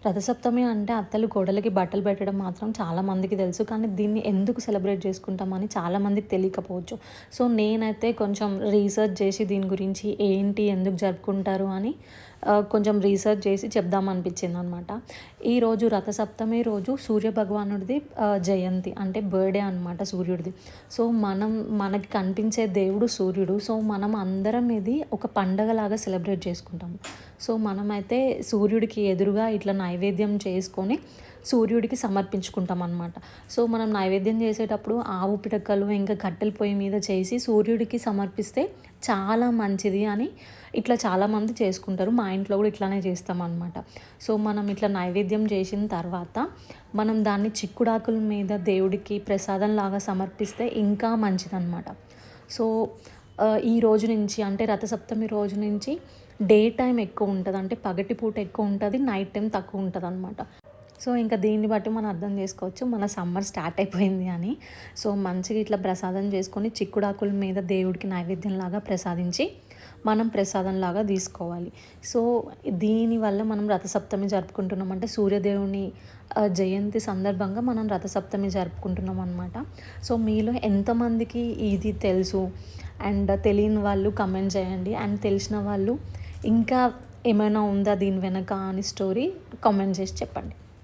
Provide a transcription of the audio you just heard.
రథసప్తమి అంటే అత్తలు కోడలికి బట్టలు పెట్టడం మాత్రం చాలామందికి తెలుసు. కానీ దీన్ని ఎందుకు సెలబ్రేట్ చేసుకుంటామని చాలామందికి తెలియకపోవచ్చు. సో, నేనైతే కొంచెం రీసెర్చ్ చేసి దీని గురించి ఏంటి, ఎందుకు జరుపుకుంటారు అని కొంచెం రీసెర్చ్ చేసి చెప్దామనిపించిందనమాట. ఈరోజు రథసప్తమి రోజు సూర్యభగవానుడిది జయంతి అంటే బర్త్‌డే అనమాట సూర్యుడిది. సో, మనకి కనిపించే దేవుడు సూర్యుడు. సో, మనం అందరం ఇది ఒక పండగలాగా సెలబ్రేట్ చేసుకుంటాము. సో, మనమైతే సూర్యుడికి ఎదురుగా ఇట్లా నైవేద్యం చేసుకొని సూర్యుడికి సమర్పించుకుంటాం అనమాట. సో, మనం నైవేద్యం చేసేటప్పుడు ఆవు పిడకలు ఇంకా కట్టెల పొయ్యి మీద చేసి సూర్యుడికి సమర్పిస్తే చాలా మంచిది అని ఇట్లా చాలామంది చేసుకుంటారు. మా ఇంట్లో కూడా ఇట్లానే చేస్తామన్నమాట. సో, మనం ఇట్లా నైవేద్యం చేసిన తర్వాత మనం దాన్ని చిక్కుడాకుల మీద దేవుడికి ప్రసాదంలాగా సమర్పిస్తే ఇంకా మంచిదన్నమాట. సో, ఈ రోజు నుంచి అంటే రథసప్తమి రోజు నుంచి డే టైం ఎక్కువ ఉంటది. అంటే పగటిపూట ఎక్కువ ఉంటది. నైట్ టైం తక్కువ ఉంటదనమాట. సో, ఇంకా దీన్ని బట్టి మనం అర్థం చేసుకోవచ్చు మన సమ్మర్ స్టార్ట్ అయిపోయింది అని. సో, మంచిగా ఇట్లా ప్రసాదం చేసుకొని చిక్కుడాకుల మీద దేవుడికి నైవేద్యంలాగా ప్రసాదించి మనం ప్రసాదంలాగా తీసుకోవాలి. సో, దీనివల్ల మనం రథసప్తమి జరుపుకుంటున్నాం. అంటే సూర్యదేవుని జయంతి సందర్భంగా మనం రథసప్తమి జరుపుకుంటున్నాం అనమాట. సో, మీలో ఎంతమందికి ఇది తెలుసు అండ్ తెలియని వాళ్ళు కమెంట్ చేయండి. అండ్ తెలిసిన వాళ్ళు ఇంకా ఏమైనా ఉందా దీని వెనక అని స్టోరీ కామెంట్ చేసి చెప్పండి.